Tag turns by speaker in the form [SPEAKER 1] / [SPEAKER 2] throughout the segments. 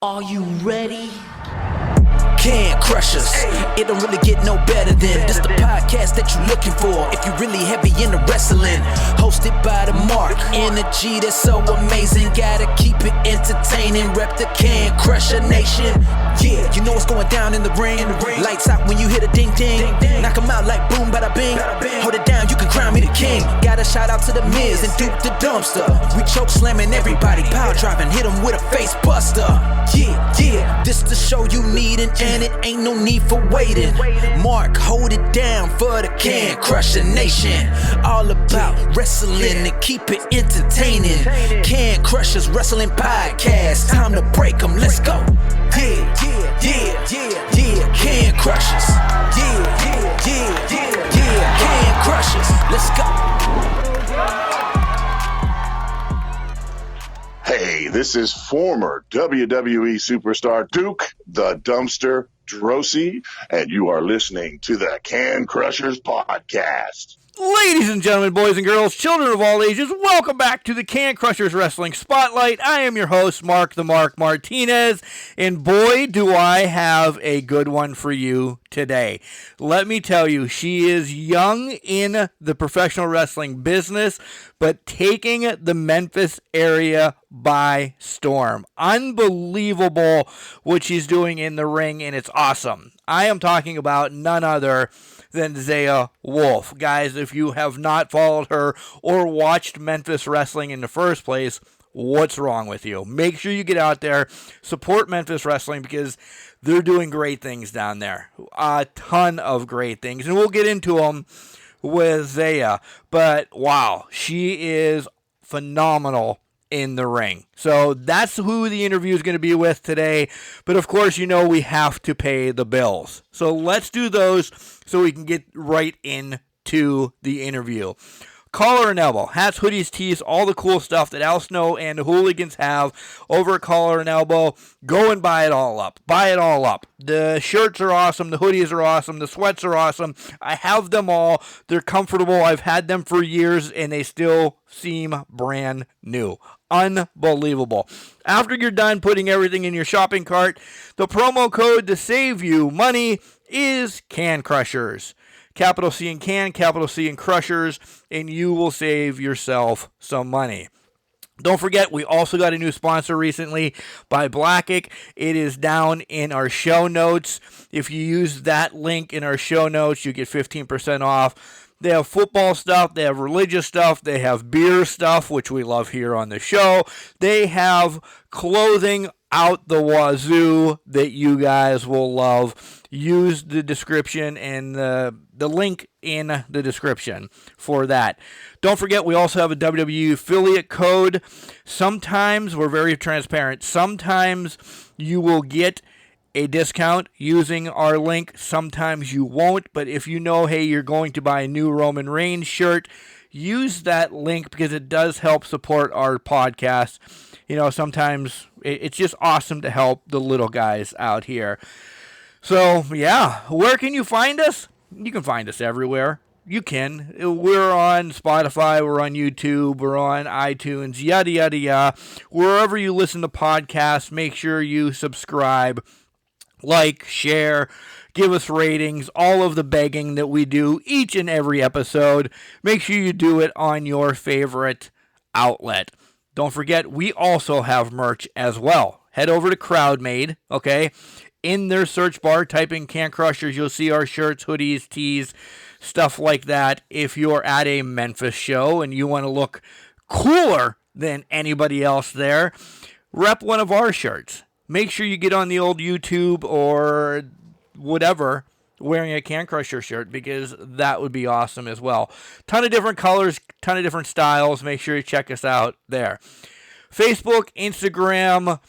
[SPEAKER 1] Are you ready? Can Crushers. It don't really get no better than this the podcast that you're looking for if you're really heavy into wrestling. Hosted by the Mark. Energy that's so amazing. Gotta keep it entertaining. Rep the Can Crusher Nation. Yeah, you know what's going down in the ring. Lights out when you hit a ding ding. Knock 'em out like boom bada bing. Hold it down, you can crown me the king. Got a shout out to the Miz and Duke the Dumpster. We choke slamming everybody. Power driving, hit 'em with a face buster. Yeah, this the show you need and it ain't no need for waiting. Mark, hold it down for the Can Crusher Nation. All about wrestling and keep it entertaining. Can Crushers Wrestling Podcast. Time to break 'em, let's go. Yeah, Can Crushers. Yeah, Can Crushers, let's go.
[SPEAKER 2] Hey, this is former WWE superstar Duke the Dumpster Drosy, and you are listening to the Can Crushers Podcast.
[SPEAKER 3] Ladies and gentlemen, boys and girls, children of all ages, welcome back to the Can Crushers Wrestling Spotlight. I am your host, Mark the Mark Martinez, and boy, do I have a good one for you today. Let me tell you, she is young in the professional wrestling business, but taking the Memphis area by storm. Unbelievable what she's doing in the ring, and it's awesome. I am talking about none other than Xya Wolf. Guys, if you have not followed her or watched Memphis Wrestling in the first place, what's wrong with you? Make sure you get out there, support Memphis Wrestling because they're doing great things down there. A ton of great things, and we'll get into them with Xya. But wow, she is phenomenal in the ring. So that's who the interview is going to be with today. But of course, you know we have to pay the bills. So let's do those so we can get right into the interview. Collar and Elbow, hats, hoodies, tees, all the cool stuff that Al Snow and the Hooligans have over at Collar and Elbow. Go and buy it all up. Buy it all up. The shirts are awesome. The hoodies are awesome. The sweats are awesome. I have them all. They're comfortable. I've had them for years, and they still seem brand new. Unbelievable. After you're done putting everything in your shopping cart, the promo code to save you money is Can Crushers. Capital C in Can, capital C in Crushers, and you will save yourself some money. Don't forget, we also got a new sponsor recently by Blackick. It is down in our show notes. If you use that link in our show notes, you get 15% off. They have football stuff, they have religious stuff, they have beer stuff, which we love here on the show. They have clothing out the wazoo that you guys will love. Use the description and the link in the description for that. Don't forget, we also have a WWE affiliate code. Sometimes, we're very transparent, sometimes you will get a discount using our link. Sometimes you won't, but if you know, hey, you're going to buy a new Roman Reigns shirt, use that link because it does help support our podcast. You know, sometimes it's just awesome to help the little guys out here. So, yeah, where can you find us? You can find us everywhere. You can. We're on Spotify, we're on YouTube, we're on iTunes, yada, yada, yada. Wherever you listen to podcasts, make sure you subscribe, like, share, give us ratings, all of the begging that we do each and every episode. Make sure you do it on your favorite outlet. Don't forget, we also have merch as well. Head over to CrowdMade, okay? In their search bar, type in Can Crushers. You'll see our shirts, hoodies, tees, stuff like that. If you're at a Memphis show and you want to look cooler than anybody else there, rep one of our shirts. Make sure you get on the old YouTube or whatever wearing a Can Crusher shirt because that would be awesome as well. Ton of different colors, ton of different styles. Make sure you check us out there. Facebook, Instagram,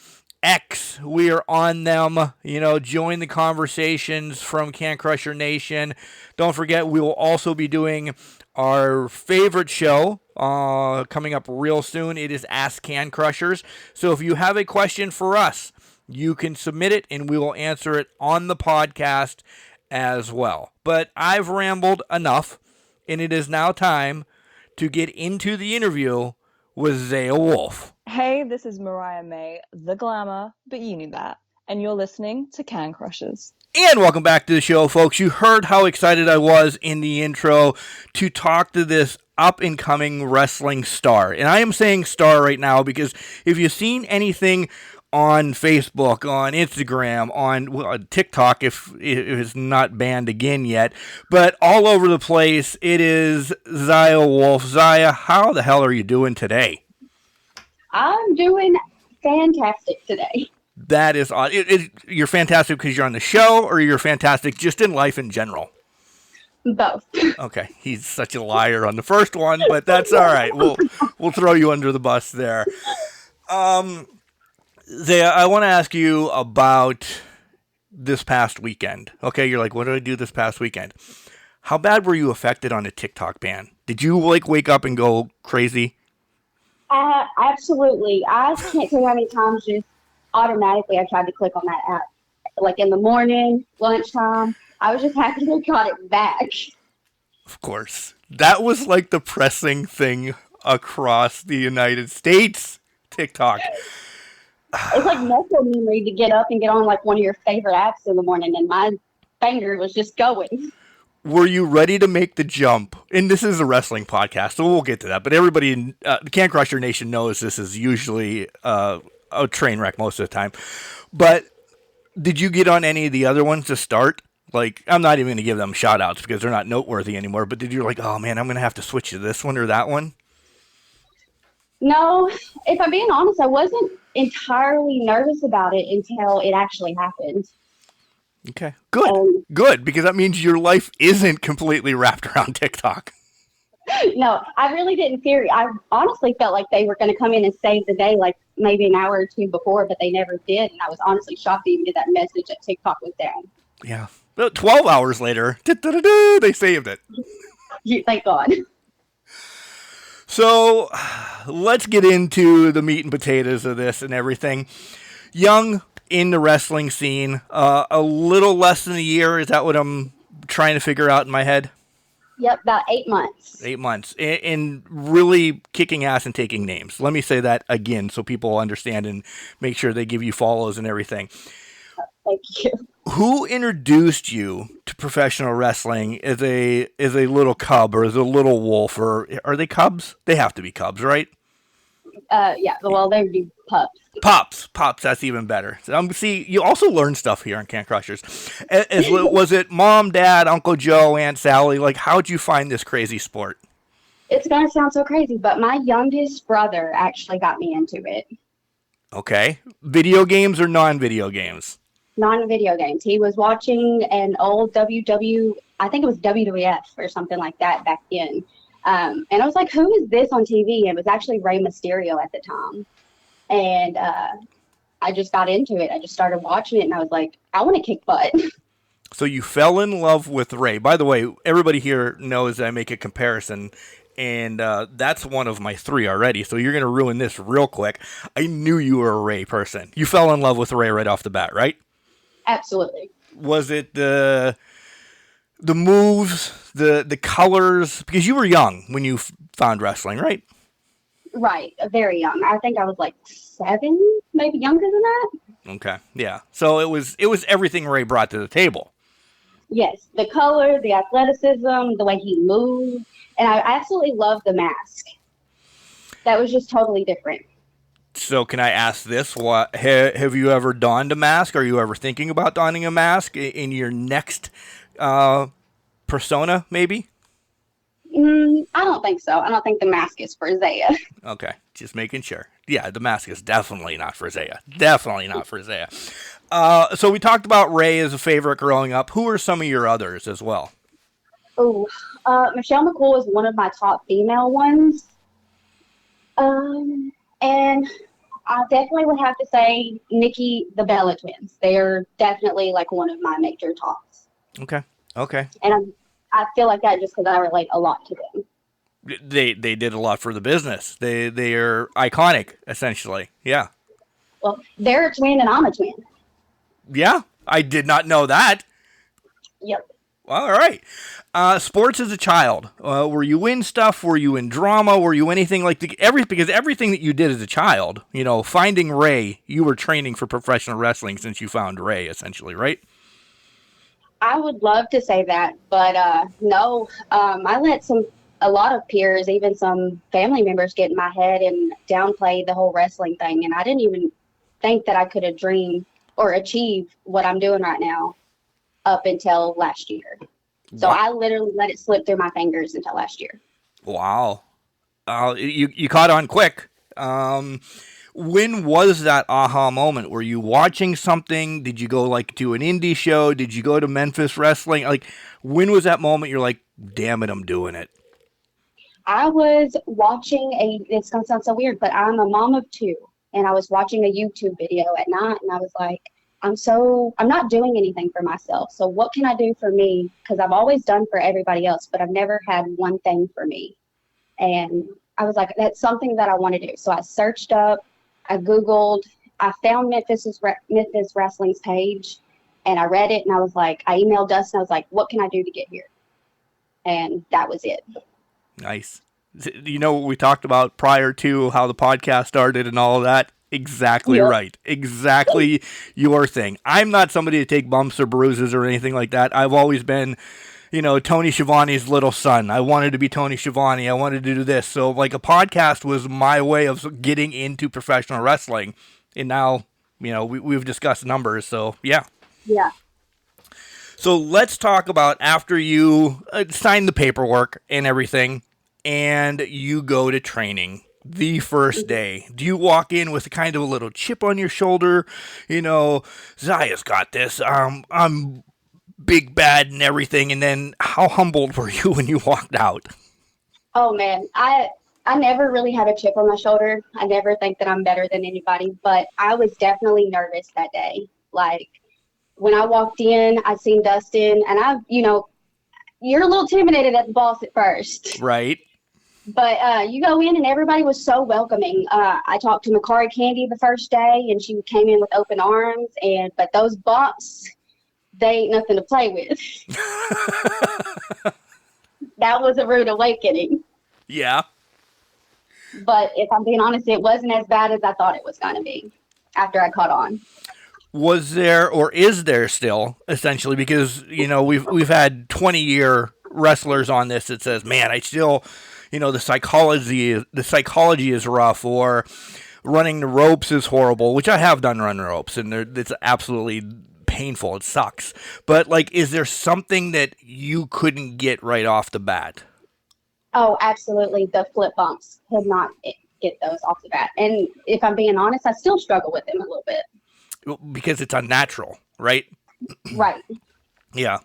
[SPEAKER 3] X, we are on them. You know, join the conversations from Can Crusher Nation. Don't forget, we will also be doing our favorite show coming up real soon. It is Ask Can Crushers. So if you have a question for us, you can submit it and we will answer it on the podcast as well. But I've rambled enough, and it is now time to get into the interview with Xya Wolf.
[SPEAKER 4] Hey, this is Mariah May, the glamour, but you knew that. And you're listening to Can Crushers.
[SPEAKER 3] And welcome back to the show, folks. You heard how excited I was in the intro to talk to this up-and-coming wrestling star. And I am saying star right now because if you've seen anything on Facebook, on Instagram, on TikTok, if it's not banned again yet, but all over the place, it is Xya Wolf. Xya, how the hell are you doing today?
[SPEAKER 5] I'm doing fantastic today.
[SPEAKER 3] That is awesome. You're fantastic because you're on the show, or you're fantastic just in life in general?
[SPEAKER 5] Both.
[SPEAKER 3] Okay, he's such a liar on the first one, but that's all right. We'll throw you under the bus there. Xya, I want to ask you about this past weekend. Okay, you're like, what did I do this past weekend? How bad were you affected on a TikTok ban? Did you wake up and go crazy?
[SPEAKER 5] Absolutely. I can't tell you how many times just automatically I tried to click on that app. Like in the morning, lunchtime. I was just happy they got it back.
[SPEAKER 3] Of course. That was like the pressing thing across the United States. TikTok.
[SPEAKER 5] It's like muscle memory to get up and get on like one of your favorite apps in the morning, and my finger was just going.
[SPEAKER 3] Were you ready to make the jump? And this is a wrestling podcast, so we'll get to that. But everybody in the Can Crusher Nation knows this is usually a train wreck most of the time. But did you get on any of the other ones to start? Like, I'm not even going to give them shout-outs because they're not noteworthy anymore. But did you like, oh, man, I'm going to have to switch to this one or that one?
[SPEAKER 5] No, if I'm being honest, I wasn't entirely nervous about it until it actually happened.
[SPEAKER 3] Okay, good, good, because that means your life isn't completely wrapped around TikTok.
[SPEAKER 5] No, I really didn't fear it. I honestly felt like they were going to come in and save the day like maybe an hour or two before, but they never did, and I was honestly shocked to even get that message that TikTok was down.
[SPEAKER 3] Yeah, but 12 hours later, they saved it.
[SPEAKER 5] Thank God.
[SPEAKER 3] So let's get into the meat and potatoes of this and everything. Young in the wrestling scene, a little less than a year. Is that what I'm trying to figure out in my head?
[SPEAKER 5] Yep, about 8 months.
[SPEAKER 3] 8 months. And really kicking ass and taking names. Let me say that again so people understand and make sure they give you follows and everything.
[SPEAKER 5] Thank you.
[SPEAKER 3] Who introduced you to professional wrestling as a little cub or as a little wolf? Or are they cubs? They have to be cubs, right?
[SPEAKER 5] Yeah, well, they would be pups.
[SPEAKER 3] Pops, that's even better. See, you also learn stuff here on Can Crushers. Was it mom, dad, Uncle Joe, Aunt Sally? Like, how'd you find this crazy sport?
[SPEAKER 5] It's going to sound so crazy, but my youngest brother actually got me into it.
[SPEAKER 3] Okay. Video games or non-video games?
[SPEAKER 5] Non-video games. He was watching an old I think it was WWF or something like that back then. And I was like, who is this on TV? And it was actually Rey Mysterio at the time. And I just got into it. I just started watching it, and I was like, I want to kick butt.
[SPEAKER 3] So you fell in love with Rey. By the way, everybody here knows that I make a comparison, and that's one of my 3 already. So you're going to ruin this real quick. I knew you were a Rey person. You fell in love with Rey right off the bat, right?
[SPEAKER 5] Absolutely.
[SPEAKER 3] Was it the moves, the colors? Because you were young when you found wrestling, right?
[SPEAKER 5] Right, very young. I think I was like 7, maybe younger than that.
[SPEAKER 3] Okay, yeah. So it was everything Rey brought to the table.
[SPEAKER 5] Yes, the color, the athleticism, the way he moved, and I absolutely loved the mask. That was just totally different.
[SPEAKER 3] So can I ask this? What have you ever donned a mask? Are you ever thinking about donning a mask in your next persona, maybe?
[SPEAKER 5] I don't think so. I don't think the mask is for Xya.
[SPEAKER 3] Okay, just making sure. Yeah, the mask is definitely not for Xya. Definitely not for Xya. So we talked about Rey as a favorite growing up. Who are some of your others as well?
[SPEAKER 5] Oh, Michelle McCool is one of my top female ones. And I definitely would have to say Nikki, the Bella twins. They're definitely like one of my major tops.
[SPEAKER 3] Okay.
[SPEAKER 5] And I feel like that just because I relate a lot to them.
[SPEAKER 3] They did a lot for the business. They are iconic, essentially. Yeah.
[SPEAKER 5] Well, they're a twin and I'm a twin.
[SPEAKER 3] Yeah, I did not know that.
[SPEAKER 5] Yep.
[SPEAKER 3] All right. Sports as a child. Were you in stuff? Were you in drama? Were you anything like because everything that you did as a child, finding Ray, you were training for professional wrestling since you found Ray, essentially, right?
[SPEAKER 5] I would love to say that, but no. I let a lot of peers, even some family members, get in my head and downplay the whole wrestling thing, and I didn't even think that I could have dreamed or achieved what I'm doing right now up until last year. So
[SPEAKER 3] Wow.
[SPEAKER 5] I literally let it slip through my fingers until last year.
[SPEAKER 3] Wow. You caught on quick. When was that aha moment? Were you watching something? Did you go to an indie show? Did you go to Memphis Wrestling? When was that moment you're like, damn it, I'm doing it?
[SPEAKER 5] I was watching it's going to sound so weird, but I'm a mom of two, and I was watching a YouTube video at night, and I was like, I'm not doing anything for myself. So what can I do for me? Because I've always done for everybody else, but I've never had one thing for me. And I was like, that's something that I want to do. So I searched up, I Googled, I found Memphis Wrestling's page, and I read it, and I was like, I emailed Dustin, I was like, what can I do to get here? And that was it.
[SPEAKER 3] Nice. What we talked about prior to how the podcast started and all of that? Exactly
[SPEAKER 5] Yep.
[SPEAKER 3] right. Exactly your thing. I'm not somebody to take bumps or bruises or anything like that. I've always been, Tony Schiavone's little son. I wanted to be Tony Schiavone. I wanted to do this. So, a podcast was my way of getting into professional wrestling. And now, we've discussed numbers. So, yeah.
[SPEAKER 5] Yeah.
[SPEAKER 3] So, let's talk about after you sign the paperwork and everything, and you go to training. The first day, do you walk in with kind of a little chip on your shoulder? Xya's got this. I'm big bad and everything. And then how humbled were you when you walked out?
[SPEAKER 5] Oh man, I never really had a chip on my shoulder. I never think that I'm better than anybody, but I was definitely nervous that day. When I walked in, I seen Dustin, and you're a little intimidated at the boss at first.
[SPEAKER 3] Right.
[SPEAKER 5] But you go in and everybody was so welcoming. I talked to Makari Candy the first day, and she came in with open arms. But those bumps, they ain't nothing to play with. That was a rude awakening.
[SPEAKER 3] Yeah.
[SPEAKER 5] But if I'm being honest, it wasn't as bad as I thought it was going to be after I caught on.
[SPEAKER 3] Was there, or is there still, essentially, because, we've had 20-year wrestlers on this that says, man, I still... the psychology is rough, or running the ropes is horrible, which I have done run the ropes, and it's absolutely painful. It sucks. But, is there something that you couldn't get right off the bat?
[SPEAKER 5] Oh, absolutely. The flip bumps. Could not get those off the bat. And if I'm being honest, I still struggle with them a little bit.
[SPEAKER 3] Because it's unnatural, right?
[SPEAKER 5] Right.
[SPEAKER 3] Yeah.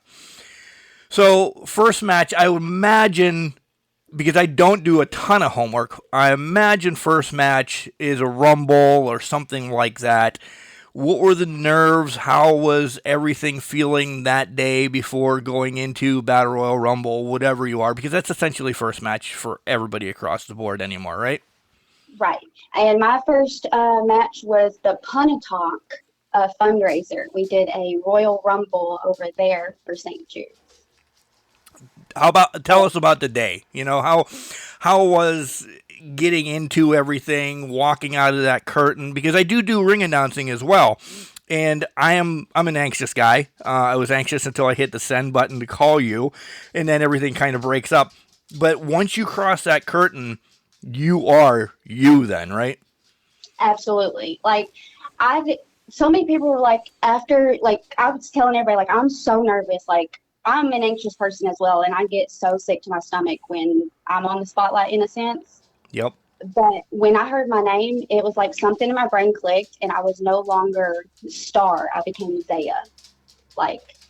[SPEAKER 3] So, first match, I would imagine... because I don't do a ton of homework, I imagine first match is a Rumble or something like that. What were the nerves? How was everything feeling that day before going into Battle Royal Rumble, whatever you are? Because that's essentially first match for everybody across the board anymore, right?
[SPEAKER 5] Right. And my first match was the Punatock fundraiser. We did a Royal Rumble over there for St. Jude's.
[SPEAKER 3] Tell us about the day. How was getting into everything, walking out of that curtain? Because I do ring announcing as well, and I'm an anxious guy. I was anxious until I hit the send button to call you, and then everything kind of breaks up. But once you cross that curtain, you are you then, right?
[SPEAKER 5] Absolutely. So many people were I was telling everybody, I'm so nervous, I'm an anxious person as well, and I get so sick to my stomach when I'm on the spotlight, in a sense.
[SPEAKER 3] Yep.
[SPEAKER 5] But when I heard my name, it was like something in my brain clicked, and I was no longer Star. I became Xya.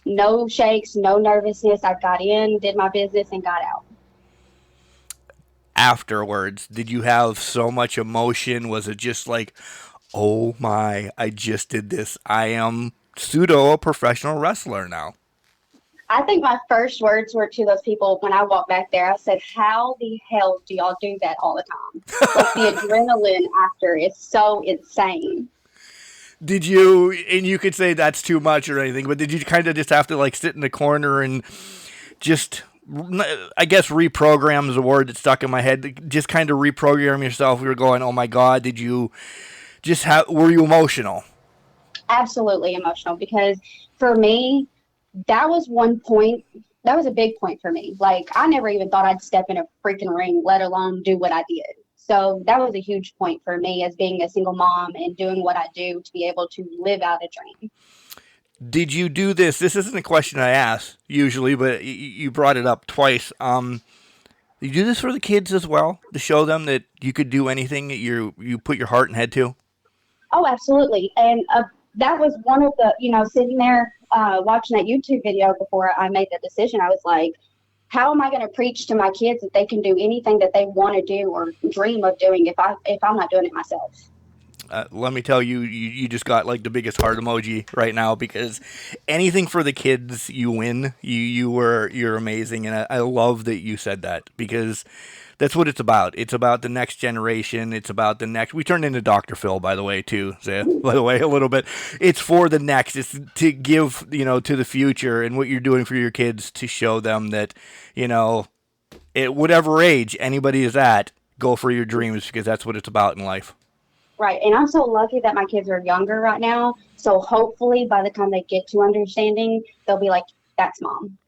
[SPEAKER 5] No shakes, no nervousness. I got in, did my business, and got out.
[SPEAKER 3] Afterwards, did you have so much emotion? Was it just oh my, I just did this. I am pseudo a professional wrestler now.
[SPEAKER 5] I think my first words were to those people when I walked back there. I said, how the hell do y'all do that all the time? The adrenaline after is so insane.
[SPEAKER 3] Did you, and you could say that's too much or anything, but did you kind of just have to sit in the corner and just, I guess reprogram is a word that stuck in my head. Just kind of reprogram yourself. We were going, oh my God, did you just were you emotional?
[SPEAKER 5] Absolutely emotional, because for me, that was one point. That was a big point for me. Like, I never even thought I'd step in a freaking ring, let alone do what I did. So that was a huge point for me as being a single mom and doing what I do to be able to live out a dream.
[SPEAKER 3] Did you do this? This isn't a question I ask usually, but you brought it up twice. Did you do this for the kids as well, to show them that you could do anything that you put your heart and head to?
[SPEAKER 5] Oh, absolutely. And that was one of the, sitting there watching that YouTube video before I made the decision. I was like, how am I going to preach to my kids that they can do anything that they want to do or dream of doing if I'm not doing it myself?
[SPEAKER 3] Let me tell you, you just got like the biggest heart emoji right now, because anything for the kids, you win. You're amazing, and I love that you said that, because that's what it's about. It's about the next generation. It's about the next. We turned into Dr. Phil, by the way, too. Xya, by the way, a little bit. It's for the next. It's to give, to the future, and what you're doing for your kids to show them that, at whatever age anybody is at, go for your dreams, because that's what it's about in life.
[SPEAKER 5] Right. And I'm so lucky that my kids are younger right now. So hopefully by the time they get to understanding, they'll be like, that's mom.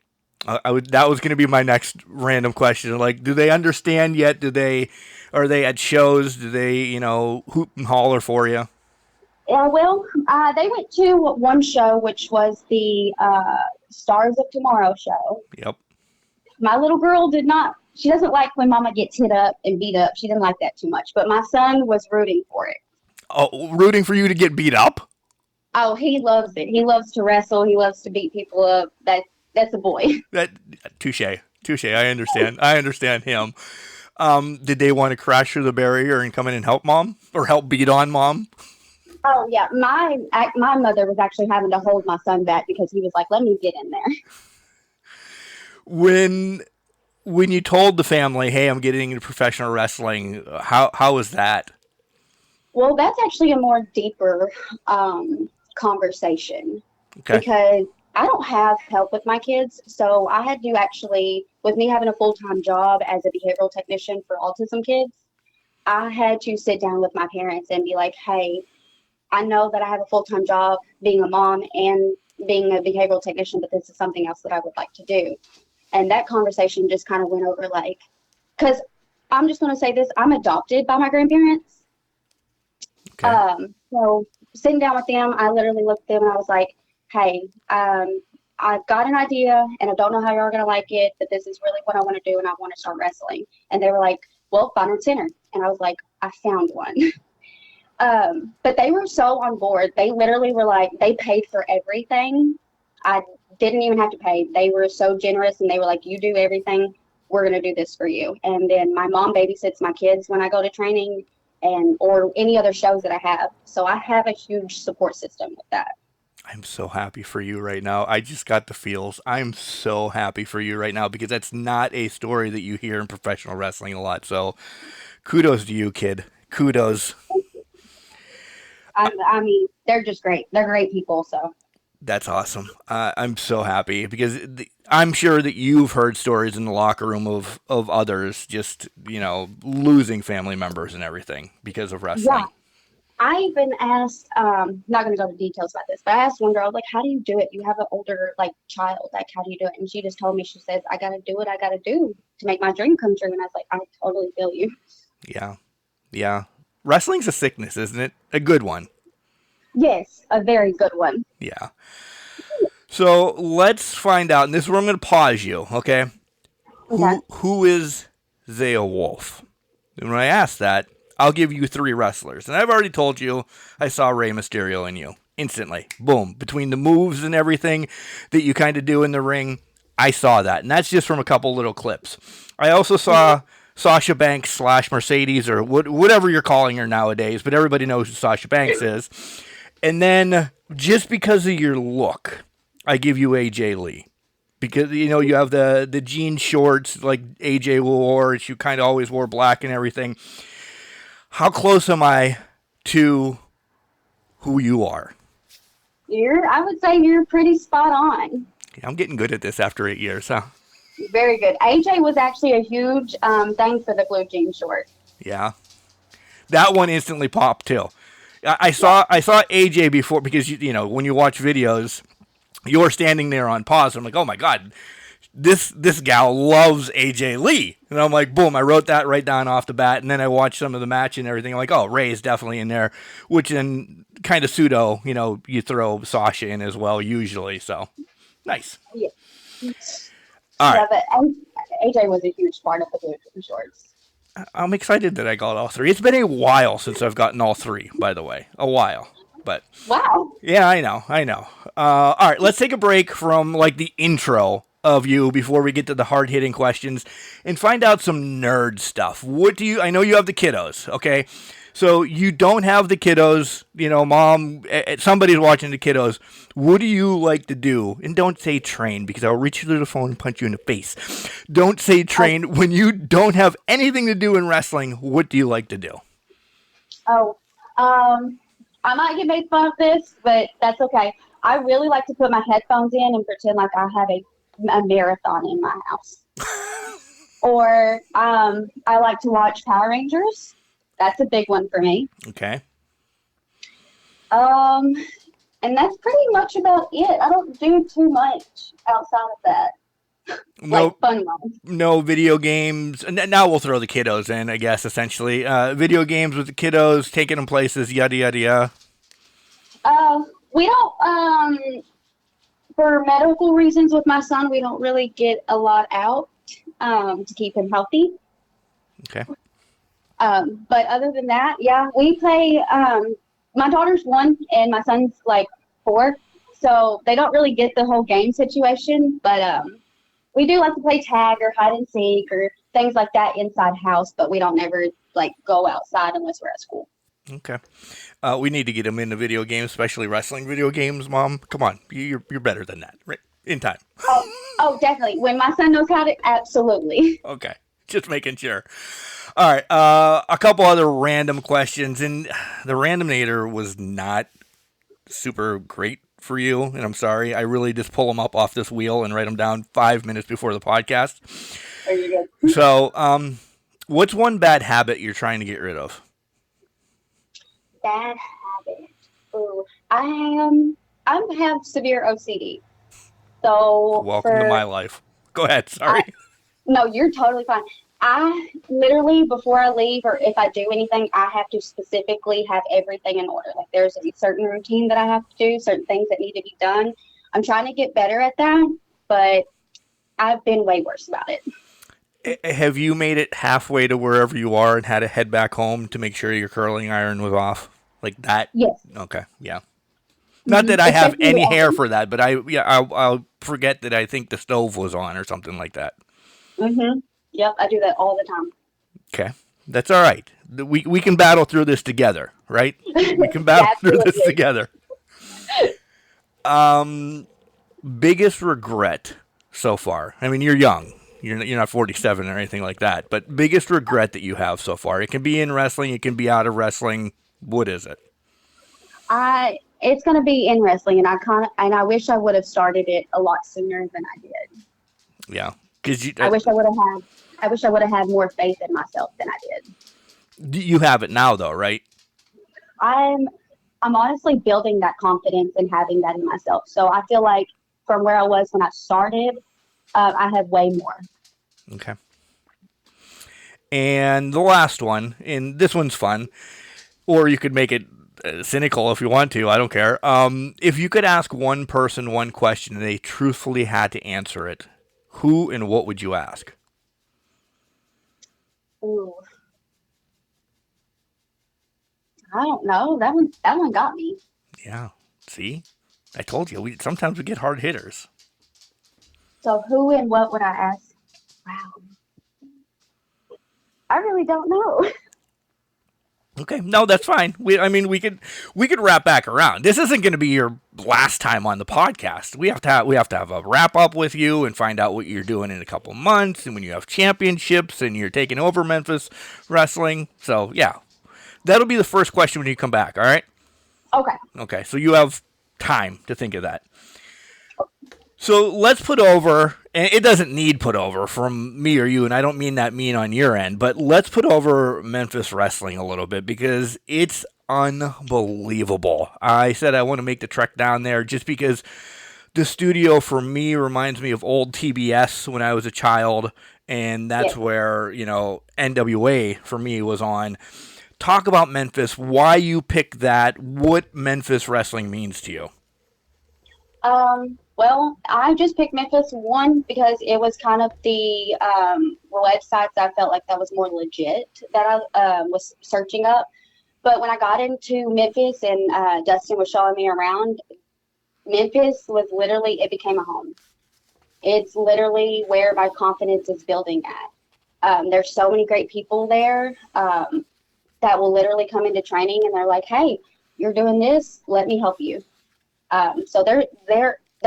[SPEAKER 3] That was going to be my next random question. Like, do they understand yet? Are they at shows? Do they, hoot and holler for you?
[SPEAKER 5] Yeah, well, they went to one show, which was the Stars of Tomorrow show.
[SPEAKER 3] Yep.
[SPEAKER 5] My little girl she doesn't like when mama gets hit up and beat up. She didn't like that too much, but my son was rooting for it.
[SPEAKER 3] Oh, rooting for you to get beat up?
[SPEAKER 5] Oh, he loves it. He loves to wrestle. He loves to beat people up. That's a boy.
[SPEAKER 3] Touche. I understand him. Did they want to crash through the barrier and come in and help mom, or help beat on mom?
[SPEAKER 5] Oh yeah, my mother was actually having to hold my son back because he was like, "Let me get in there."
[SPEAKER 3] When you told the family, "Hey, I'm getting into professional wrestling," how was that?
[SPEAKER 5] Well, that's actually a more deeper conversation.
[SPEAKER 3] Okay.
[SPEAKER 5] Because I don't have help with my kids, so I had to actually, with me having a full-time job as a behavioral technician for autism kids, I had to sit down with my parents and be like, "Hey, I know that I have a full-time job being a mom and being a behavioral technician, but this is something else that I would like to do." And that conversation just kind of went over like, because I'm just going to say this, I'm adopted by my grandparents.
[SPEAKER 3] Okay.
[SPEAKER 5] So sitting down with them, I literally looked at them and I was like, "Hey, I've got an idea and I don't know how you're going to like it, but this is really what I want to do and I want to start wrestling." And they were like, "Well, find a center." And I was like, "I found one." But they were so on board. They literally were like, they paid for everything. I didn't even have to pay. They were so generous and they were like, "You do everything. We're going to do this for you." And then my mom babysits my kids when I go to training or any other shows that I have. So I have a huge support system with that.
[SPEAKER 3] I'm so happy for you right now. I just got the feels. I'm so happy for you right now, because that's not a story that you hear in professional wrestling a lot. So kudos to you, kid. Kudos.
[SPEAKER 5] I mean, they're just great. They're great people. So
[SPEAKER 3] that's awesome. I'm so happy, because I'm sure that you've heard stories in the locker room of others just, losing family members and everything because of wrestling.
[SPEAKER 5] Yeah. I even asked, not going to go into details about this, but I asked one girl, like, "How do you do it? You have an older, child. Like, how do you do it?" And she just told me, she says, "I got to do what I got to do to make my dream come true." And I was like, "I totally feel you."
[SPEAKER 3] Yeah. Yeah. Wrestling's a sickness, isn't it? A good one.
[SPEAKER 5] Yes, a very good one.
[SPEAKER 3] Yeah. So let's find out, and this is where I'm going to pause you, okay?
[SPEAKER 5] Okay.
[SPEAKER 3] Who is Xya Wolf? And when I ask that, I'll give you 3 wrestlers. And I've already told you I saw Rey Mysterio in you. Instantly. Boom. Between the moves and everything that you kind of do in the ring, I saw that. And that's just from a couple little clips. I also saw Sasha Banks / Mercedes, or whatever you're calling her nowadays, but everybody knows who Sasha Banks is. And then, just because of your look, I give you AJ Lee. Because, you have the jean shorts like AJ wore. She kind of always wore black and everything. How close am I to who you are?
[SPEAKER 5] I would say you're pretty spot on.
[SPEAKER 3] Yeah, I'm getting good at this after 8 years, huh?
[SPEAKER 5] Very good. AJ was actually a huge thing for the blue jean short.
[SPEAKER 3] Yeah. That one instantly popped too. I saw AJ before because you know when you watch videos, you're standing there on pause. I'm like, oh my god, this gal loves AJ Lee, and I'm like, boom, I wrote that right down off the bat, and then I watched some of the match and everything. I'm like, oh, Ray is definitely in there, which then kind of pseudo, you know, you throw Sasha in as well usually. So nice.
[SPEAKER 5] Yeah.
[SPEAKER 3] All right.
[SPEAKER 5] Yeah, but AJ was a huge part of the blue jean shorts.
[SPEAKER 3] I'm excited that I got all three. It's been a while since I've gotten all three, by the way. A while. But
[SPEAKER 5] Wow.
[SPEAKER 3] yeah, I know. All right, let's take a break from like the intro of you before we get to the hard-hitting questions and find out some nerd stuff. I know you have the kiddos, okay? So you don't have the kiddos, you know, mom, somebody's watching the kiddos. What do you like to do? And don't say train because I'll reach you to the phone and punch you in the face. Don't say train. When you don't have anything to do in wrestling, what do you like to do?
[SPEAKER 5] Oh, I might get made fun of this, but that's okay. I really like to put my headphones in and pretend like I have a marathon in my house. Or I like to watch Power Rangers. That's a big one for me.
[SPEAKER 3] Okay.
[SPEAKER 5] And that's pretty much about it. I don't do too much outside of that. Like fun ones. No
[SPEAKER 3] video games. Now we'll throw the kiddos in, I guess, essentially. Video games with the kiddos, taking them places, yada, yada, yada.
[SPEAKER 5] We don't, for medical reasons with my son, we don't really get a lot out to keep him healthy.
[SPEAKER 3] Okay.
[SPEAKER 5] But other than that, yeah, we play, my daughter's 1 and my son's like 4, so they don't really get the whole game situation, but we do like to play tag or hide and seek or things like that inside house, but we don't ever like go outside unless we're at school.
[SPEAKER 3] Okay. We need to get him into video games, especially wrestling video games, Mom. Come on. You're better than that, right? In time.
[SPEAKER 5] Oh, definitely. When my son knows how to, absolutely.
[SPEAKER 3] Okay. Just making sure. All right. A couple other random questions, and the randomator was not super great for you, and I'm sorry. I really just pull them up off this wheel and write them down 5 minutes before the podcast.
[SPEAKER 5] Are you good?
[SPEAKER 3] So, what's one bad habit you're trying to get rid of?
[SPEAKER 5] Bad habit. Ooh, I have severe OCD. So
[SPEAKER 3] welcome to my life. Go ahead. Sorry.
[SPEAKER 5] No, you're totally fine. I literally, before I leave or if I do anything, I have to specifically have everything in order. Like there's a certain routine that I have to do, certain things that need to be done. I'm trying to get better at that, but I've been way worse about it.
[SPEAKER 3] Have you made it halfway to wherever you are and had to head back home to make sure your curling iron was off? Like that?
[SPEAKER 5] Yes.
[SPEAKER 3] Okay, yeah. Not that I have any hair for that, but I'll forget that I think the stove was on or something like that.
[SPEAKER 5] Mm-hmm. Yep, I do that all the time.
[SPEAKER 3] Okay, that's all right. We can battle through this together, right? We can battle through this together. Biggest regret so far? I mean, you're young. You're not 47 or anything like that. But biggest regret that you have so far? It can be in wrestling. It can be out of wrestling. What is it?
[SPEAKER 5] It's going to be in wrestling, and I wish I would have started it a lot sooner than I did.
[SPEAKER 3] Yeah, because
[SPEAKER 5] I wish I would have had more faith in myself than I did.
[SPEAKER 3] You have it now, though, right?
[SPEAKER 5] I'm honestly building that confidence and having that in myself. So I feel like from where I was when I started, I have way more.
[SPEAKER 3] Okay. And the last one, and this one's fun, or you could make it cynical if you want to. I don't care. If you could ask one person one question and they truthfully had to answer it, who and what would you ask?
[SPEAKER 5] Ooh. I don't know. That one got me.
[SPEAKER 3] Yeah. See? I told you. Sometimes we get hard hitters.
[SPEAKER 5] So who and what would I ask? Wow. I really don't know.
[SPEAKER 3] Okay, no, that's fine. We could wrap back around. This isn't going to be your last time on the podcast. We have to have a wrap up with you and find out what you're doing in a couple months and when you have championships and you're taking over Memphis Wrestling. So yeah, that'll be the first question when you come back. All right.
[SPEAKER 5] Okay.
[SPEAKER 3] Okay, so you have time to think of that. So let's put over, and it doesn't need put over from me or you, and I don't mean that mean on your end, but let's put over Memphis Wrestling a little bit because it's unbelievable. I said I want to make the trek down there just because the studio for me reminds me of old TBS when I was a child, and that's where, NWA for me was on. Talk about Memphis, why you picked that, what Memphis Wrestling means to you.
[SPEAKER 5] Well, I just picked Memphis one because it was kind of the websites I felt like that was more legit that I was searching up. But when I got into Memphis and Dustin was showing me around, Memphis was literally, it became a home. It's literally where my confidence is building at. There's so many great people there that will literally come into training and they're like, hey, you're doing this, let me help you. So they're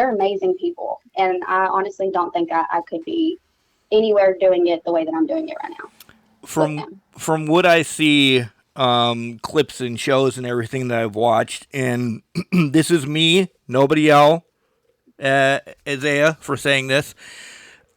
[SPEAKER 5] amazing people, and I honestly don't think I could be anywhere doing it the way that I'm doing it right now.
[SPEAKER 3] From what I see, clips and shows and everything that I've watched, and this is me, nobody else, Xya, for saying this.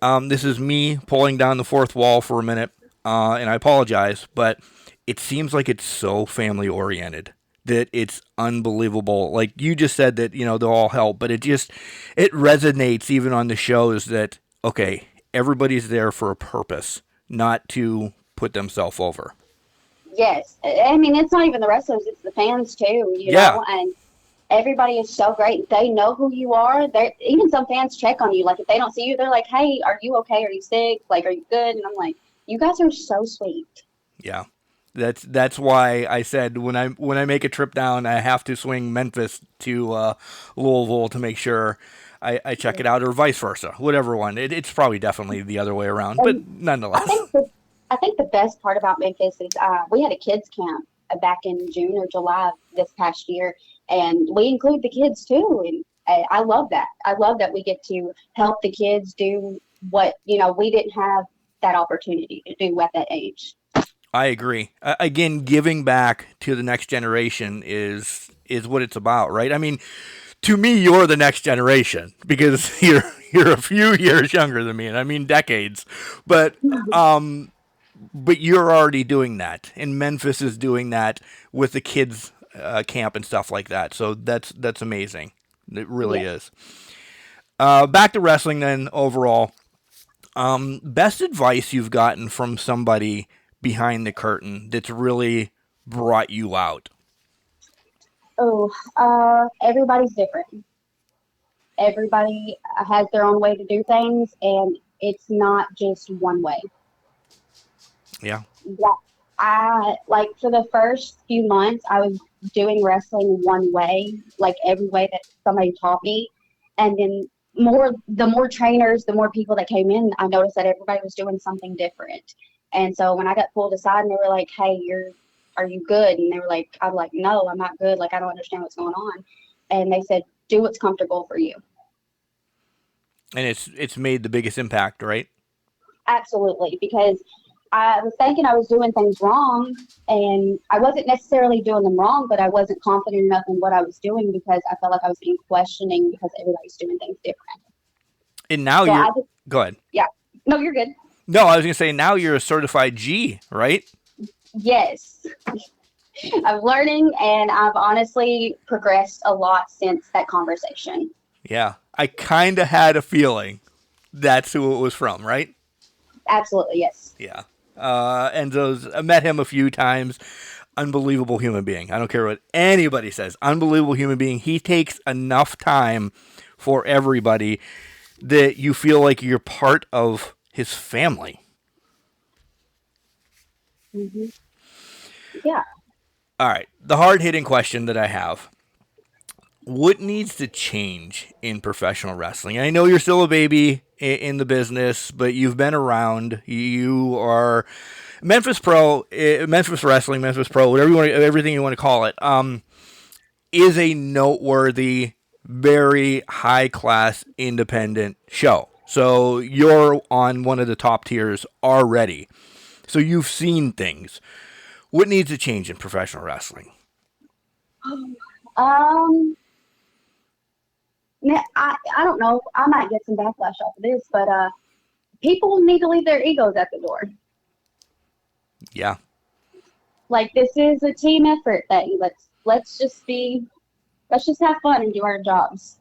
[SPEAKER 3] This is me pulling down the fourth wall for a minute, and I apologize, but it seems like it's so family oriented that it's unbelievable. Like you just said that, they'll all help, but it resonates even on the shows that, okay, everybody's there for a purpose, not to put themselves over.
[SPEAKER 5] Yes. I mean, it's not even the wrestlers, it's the fans too, you know, and everybody is so great. They know who you are. Even some fans check on you. Like if they don't see you, they're like, hey, are you okay? Are you sick? Like, are you good? And I'm like, you guys are so sweet.
[SPEAKER 3] Yeah. That's why I said when I make a trip down, I have to swing Memphis to Louisville to make sure I check it out, or vice versa, whatever one. It's probably definitely the other way around, but nonetheless.
[SPEAKER 5] I think the best part about Memphis is we had a kids camp back in June or July this past year, and we include the kids too, and I love that. I love that we get to help the kids do what we didn't have that opportunity to do at that age.
[SPEAKER 3] I agree. Again, giving back to the next generation is what it's about, right? I mean, to me, you're the next generation because you're a few years younger than me, and I mean decades. But you're already doing that, and Memphis is doing that with the kids camp and stuff like that. So that's amazing. It really is. Back to wrestling then. Overall, best advice you've gotten from somebody behind the curtain that's really brought you out?
[SPEAKER 5] Everybody's different. Everybody has their own way to do things, and it's not just one way.
[SPEAKER 3] Yeah.
[SPEAKER 5] I like for the first few months I was doing wrestling one way, like every way that somebody taught me, and then the more trainers, the more people that came in, I noticed that everybody was doing something different. And so when I got pulled aside and they were like, hey, are you good? And they were like, I'm like, no, I'm not good. Like, I don't understand what's going on. And they said, do what's comfortable for you.
[SPEAKER 3] And it's made the biggest impact, right?
[SPEAKER 5] Absolutely. Because I was thinking I was doing things wrong, and I wasn't necessarily doing them wrong, but I wasn't confident enough in what I was doing because I felt like I was being questioning because everybody's doing things different.
[SPEAKER 3] And now go ahead.
[SPEAKER 5] Yeah. No, you're good.
[SPEAKER 3] No, I was going to say now you're a certified G, right?
[SPEAKER 5] Yes. I'm learning, and I've honestly progressed a lot since that conversation.
[SPEAKER 3] Yeah. I kind of had a feeling that's who it was from, right?
[SPEAKER 5] Absolutely, yes.
[SPEAKER 3] Yeah. I met him a few times. Unbelievable human being. I don't care what anybody says. Unbelievable human being. He takes enough time for everybody that you feel like you're part of his family.
[SPEAKER 5] Mm-hmm. Yeah.
[SPEAKER 3] All right. The hard-hitting question that I have. What needs to change in professional wrestling? I know you're still a baby in the business, but you've been around. You are Memphis Pro, Memphis Wrestling, Memphis Pro, everything you want to call it, is a noteworthy, very high-class independent show. So you're on one of the top tiers already. So you've seen things. What needs to change in professional wrestling?
[SPEAKER 5] I don't know. I might get some backlash off of this, but people need to leave their egos at the door.
[SPEAKER 3] Yeah.
[SPEAKER 5] Like, this is a team effort thing. Let's just have fun and do our jobs.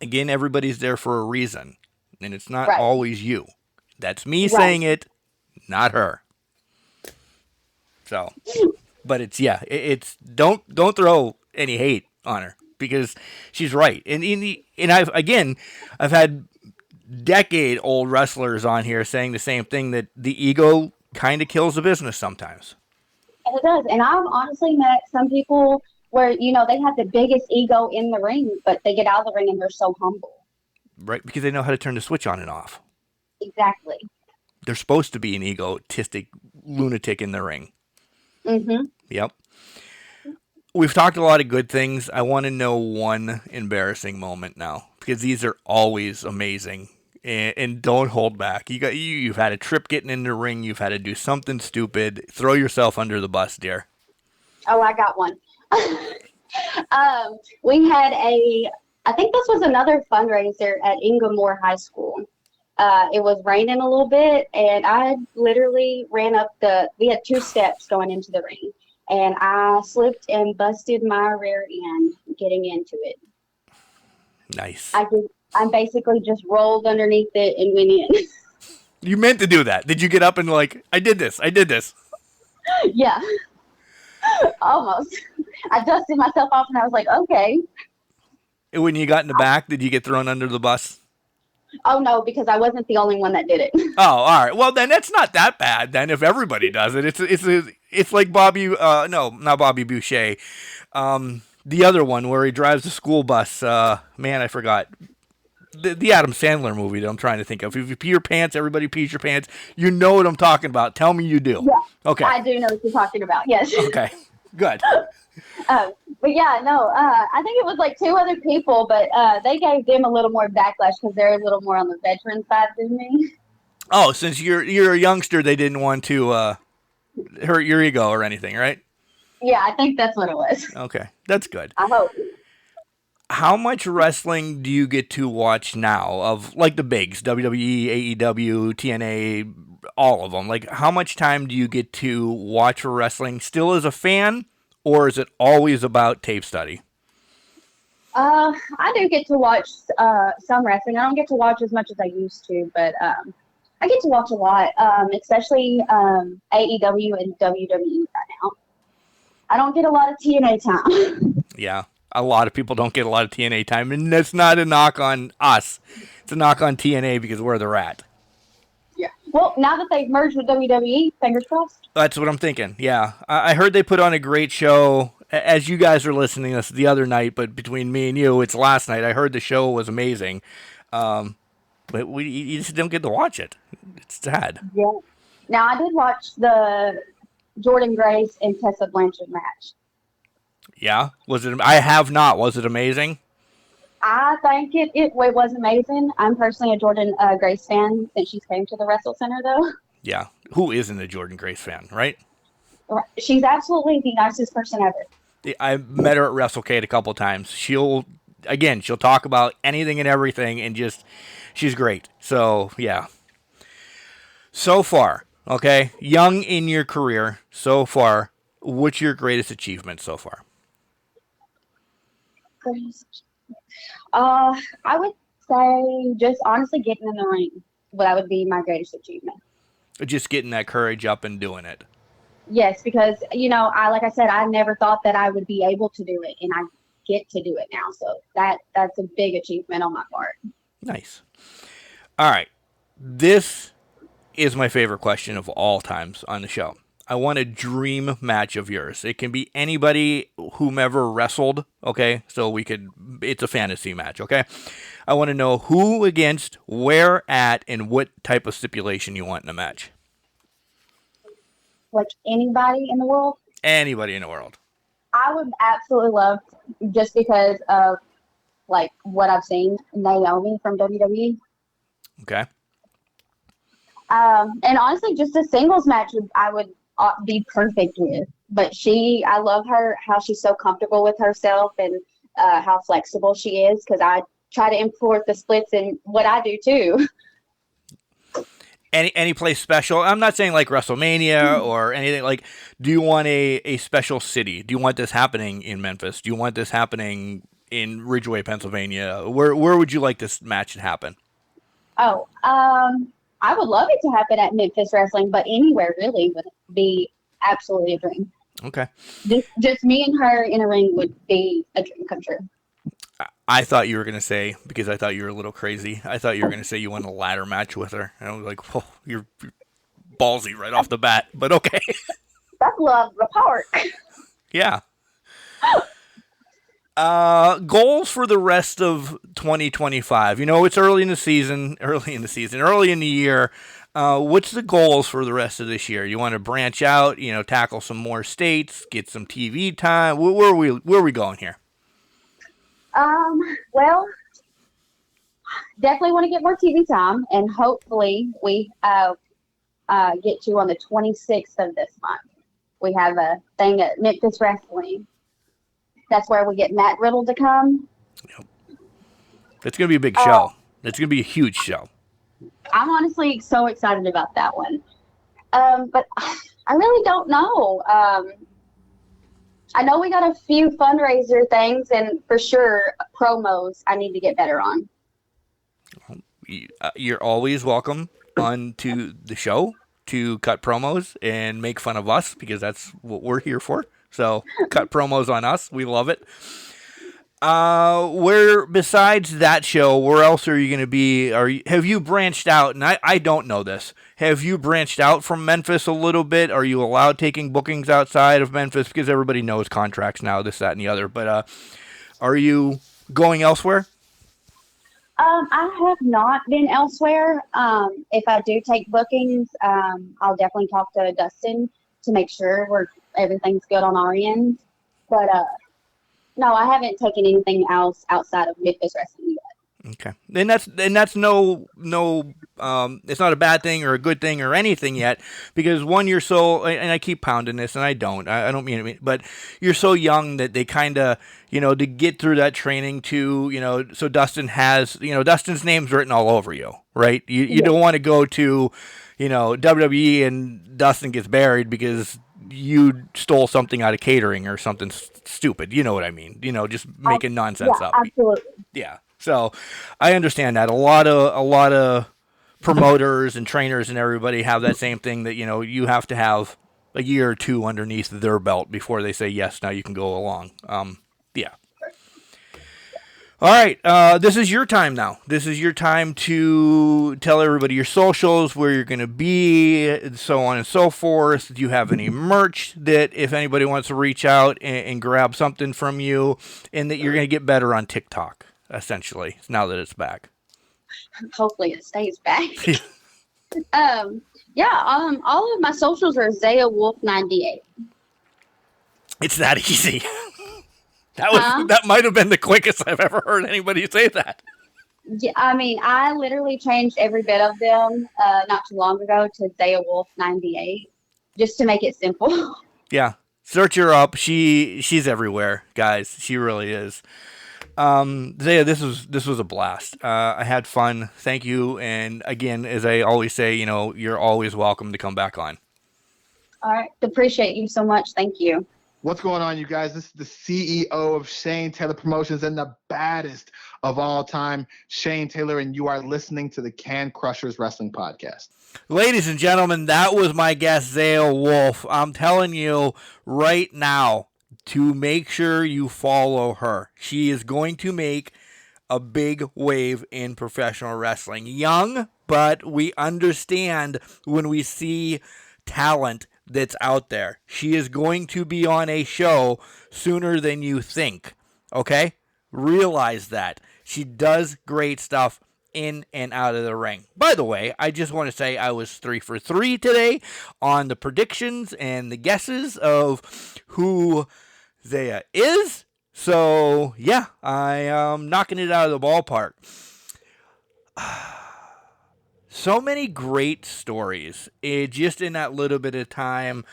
[SPEAKER 3] Again, everybody's there for a reason, and it's not
[SPEAKER 5] Right.
[SPEAKER 3] always you. That's me
[SPEAKER 5] Right.
[SPEAKER 3] saying it, not her. So, but it's don't throw any hate on her because she's right. And I've had decade-old wrestlers on here saying the same thing, that the ego kind of kills the business sometimes.
[SPEAKER 5] It does. And I've honestly met some people where, they have the biggest ego in the ring, but they get out of the ring and they're so humble.
[SPEAKER 3] Right, because they know how to turn the switch on and off.
[SPEAKER 5] Exactly.
[SPEAKER 3] They're supposed to be an egotistic lunatic in the ring.
[SPEAKER 5] Mm-hmm.
[SPEAKER 3] Yep. We've talked a lot of good things. I want to know one embarrassing moment now, because these are always amazing. And don't hold back. You've had a trip getting in the ring. You've had to do something stupid. Throw yourself under the bus, dear.
[SPEAKER 5] Oh, I got one. We had I think this was another fundraiser at Inglemoor High School. It was raining a little bit, and I literally ran up we had 2 steps going into the ring, and I slipped and busted my rear end getting into it.
[SPEAKER 3] Nice.
[SPEAKER 5] I basically just rolled underneath it and went in.
[SPEAKER 3] You meant to do that. Did you get up and I did this.
[SPEAKER 5] Yeah. Almost. I dusted myself off and I was like, okay.
[SPEAKER 3] And when you got in the back, did you get thrown under the bus?
[SPEAKER 5] Oh, no, because I wasn't the only one that did it.
[SPEAKER 3] Oh, all right. Well, then that's not that bad. Then if everybody does it, it's like Bobby. No, not Bobby Boucher. The other one where he drives the school bus. Man, I forgot. The Adam Sandler movie that I'm trying to think of. If you pee your pants, everybody pees your pants. You know what I'm talking about. Tell me you do.
[SPEAKER 5] Yeah.
[SPEAKER 3] Okay.
[SPEAKER 5] I do know what you're talking about. Yes.
[SPEAKER 3] Okay. Good.
[SPEAKER 5] But yeah, no, I think it was like 2 other people, but they gave them a little more backlash because they're a little more on the veteran side than me.
[SPEAKER 3] Oh, since you're a youngster, they didn't want to hurt your ego or anything, right?
[SPEAKER 5] Yeah, I think that's what it was.
[SPEAKER 3] Okay. That's good.
[SPEAKER 5] I hope.
[SPEAKER 3] How much wrestling do you get to watch now of the bigs, WWE, AEW, TNA, all of them? How much time do you get to watch for wrestling still as a fan, or is it always about tape study?
[SPEAKER 5] I do get to watch some wrestling. I don't get to watch as much as I used to, but I get to watch a lot, especially AEW and WWE right now. I don't get a lot of TNA time.
[SPEAKER 3] Yeah. A lot of people don't get a lot of TNA time, and that's not a knock on us. It's a knock on TNA because where they're at.
[SPEAKER 5] Yeah. Well, now that they've merged with WWE, fingers crossed.
[SPEAKER 3] That's what I'm thinking. Yeah. I heard they put on a great show. As you guys are listening to this the other night, but between me and you, it's last night. I heard the show was amazing. But you just don't get to watch it. It's sad.
[SPEAKER 5] Yeah. Now, I did watch the Jordan Grace and Tessa Blanchard match.
[SPEAKER 3] Yeah? Was it? I have not. Was it amazing?
[SPEAKER 5] I think it was amazing. I'm personally a Jordan Grace fan since she's came to the Wrestle Center, though.
[SPEAKER 3] Yeah. Who isn't a Jordan Grace fan, right?
[SPEAKER 5] She's absolutely the nicest person ever.
[SPEAKER 3] I met her at WrestleCade a couple times. She'll talk about anything and everything, and she's great. So, yeah. So far, okay, young in your career, so far, what's your greatest achievement so far?
[SPEAKER 5] I would say just honestly getting in the ring. That would be my greatest achievement.
[SPEAKER 3] Just getting that courage up and doing it.
[SPEAKER 5] Yes, because, like I said, I never thought that I would be able to do it, and I get to do it now. So that's a big achievement on my part.
[SPEAKER 3] Nice. All right. This is my favorite question of all times on the show. I want a dream match of yours. It can be anybody, whomever wrestled, okay? So it's a fantasy match, okay? I want to know who against, where at, and what type of stipulation you want in a match.
[SPEAKER 5] Like anybody in the world?
[SPEAKER 3] Anybody in the world.
[SPEAKER 5] I would absolutely love, just because of what I've seen, Naomi from WWE.
[SPEAKER 3] Okay.
[SPEAKER 5] And honestly, just a singles match I would be perfect with. But I love her, how she's so comfortable with herself and how flexible she is, because try to import the splits in what I do too.
[SPEAKER 3] Any place special? I'm not saying like WrestleMania or anything. Like, do you want a special city? Do you want this happening in Memphis? Do you want this happening in Ridgeway, Pennsylvania? Where would you like this match to happen?
[SPEAKER 5] Oh, I would love it to happen at Memphis Wrestling, but anywhere really would be absolutely a dream.
[SPEAKER 3] Okay.
[SPEAKER 5] Just me and her in a ring would be a dream come true.
[SPEAKER 3] I thought you were going to say, because I thought you were a little crazy, I thought you were going to say you want a ladder match with her. And I was like, whoa, you're ballsy right off the bat, but okay.
[SPEAKER 5] That's love the park.
[SPEAKER 3] Yeah. Goals for the rest of 2025. You know, it's early in the year. What's the goals for the rest of this year? You want to branch out, tackle some more states, get some TV time? Where are we going here?
[SPEAKER 5] Well, definitely want to get more TV time, and hopefully we get you on the 26th of this month. We have a thing at Memphis Wrestling. That's where we get Matt Riddle to come.
[SPEAKER 3] Yep. It's going to be a big show. It's going to be a huge show.
[SPEAKER 5] I'm honestly so excited about that one. But I really don't know. I know we got a few fundraiser things, and for sure promos I need to get better on.
[SPEAKER 3] You're always welcome on to the show to cut promos and make fun of us, because that's what we're here for. So cut promos on us. We love it. Where besides that show, where else are you going to be? Have you branched out? And I don't know this. Have you branched out from Memphis a little bit? Are you allowed taking bookings outside of Memphis? Because everybody knows contracts now, this, that, and the other. But are you going elsewhere?
[SPEAKER 5] I have not been elsewhere. If I do take bookings, I'll definitely talk to Dustin to make sure everything's good on our end. But no, I haven't taken anything else outside of Memphis Wrestling yet.
[SPEAKER 3] Okay, and that's no it's not a bad thing or a good thing or anything yet, because one, you're so, and I keep pounding this, and I don't mean it, but you're so young that they kind of, to get through that training to, so Dustin has, Dustin's name's written all over you, right? You don't want to go to, WWE and Dustin gets buried because you stole something out of catering or something stupid. You know what I mean? Just making nonsense up.
[SPEAKER 5] Absolutely.
[SPEAKER 3] Yeah. So I understand that a lot of promoters and trainers and everybody have that same thing, that, you have to have a year or two underneath their belt before they say, yes, now you can go along. Yeah. All right. This is your time now. This is your time to tell everybody your socials, where you're going to be, so on and so forth. Do you have any merch that if anybody wants to reach out and grab something from you, and that you're going to get better on TikTok, essentially, now that it's back?
[SPEAKER 5] Hopefully it stays back. All of my socials are Xya Wolf 98.
[SPEAKER 3] It's that easy. That might have been the quickest I've ever heard anybody say that.
[SPEAKER 5] Yeah, I mean, I literally changed every bit of them not too long ago to Xya Wolf 98, just to make it simple.
[SPEAKER 3] Yeah, search her up. She's everywhere, guys. She really is. Xya, this was a blast. I had fun. Thank you. And again, as I always say, you're always welcome to come back on.
[SPEAKER 5] All right. Appreciate you so much. Thank you.
[SPEAKER 6] What's going on, you guys? This is the CEO of Shane Taylor Promotions and the baddest of all time, Shane Taylor, and you are listening to the Can Crushers Wrestling Podcast.
[SPEAKER 3] Ladies and gentlemen, that was my guest, Xya Wolf. I'm telling you right now to make sure you follow her. She is going to make a big wave in professional wrestling. Young, but we understand when we see talent that's out there. She is going to be on a show sooner than you think. Okay? Realize that. She does great stuff in and out of the ring. By the way, I just want to say I was 3 for 3 today on the predictions and the guesses of who Xya is. So, yeah, I am knocking it out of the ballpark. So many great stories just in that little bit of time.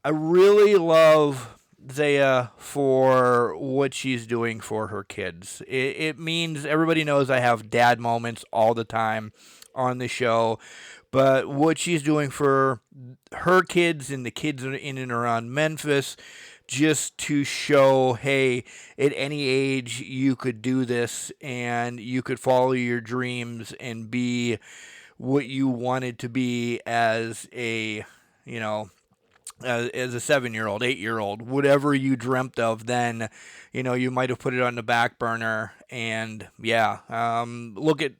[SPEAKER 3] I really love Xya for what she's doing for her kids. It means everybody knows I have dad moments all the time on the show, but what she's doing for her kids and the kids in and around Memphis, just to show, hey, at any age you could do this and you could follow your dreams and be what you wanted to be as a, as a 7-year-old, 8-year-old, whatever you dreamt of then, you might have put it on the back burner. And look at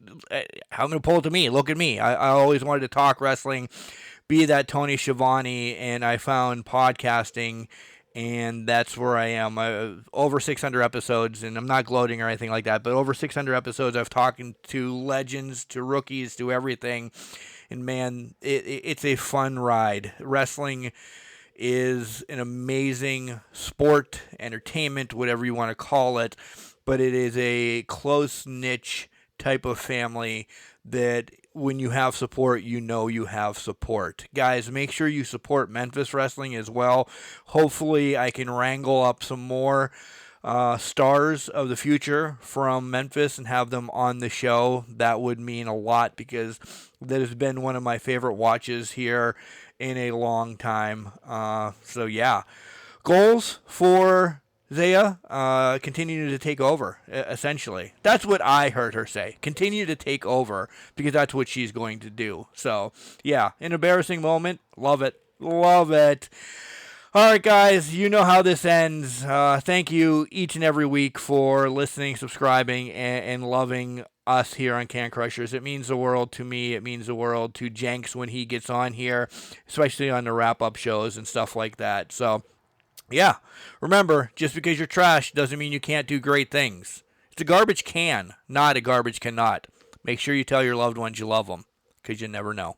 [SPEAKER 3] how I'm going to pull it to me. Look at me. I always wanted to talk wrestling, be that Tony Schiavone, and I found podcasting, and that's where I am. Over 600 episodes, and I'm not gloating or anything like that, but over 600 episodes I've talked to legends, to rookies, to everything. And man, it's a fun ride. Wrestling is an amazing sport, entertainment, whatever you want to call it, but it is a close niche type of family that when you have support, you have support. Guys, make sure you support Memphis Wrestling as well. Hopefully I can wrangle up some more stars of the future from Memphis and have them on the show. That would mean a lot, because that has been one of my favorite watches here in a long time. Goals for Xya, continue to take over, essentially. That's what I heard her say. Continue to take over, because that's what she's going to do. So, yeah, an embarrassing moment. Love it. Love it. All right, guys, you know how this ends. Thank you each and every week for listening, subscribing, and loving us here on Can Crushers. It means the world to me. It means the world to Jenks when he gets on here, especially on the wrap-up shows and stuff like that. So, yeah, remember, just because you're trash doesn't mean you can't do great things. It's a garbage can, not a garbage cannot. Make sure you tell your loved ones you love them, because you never know.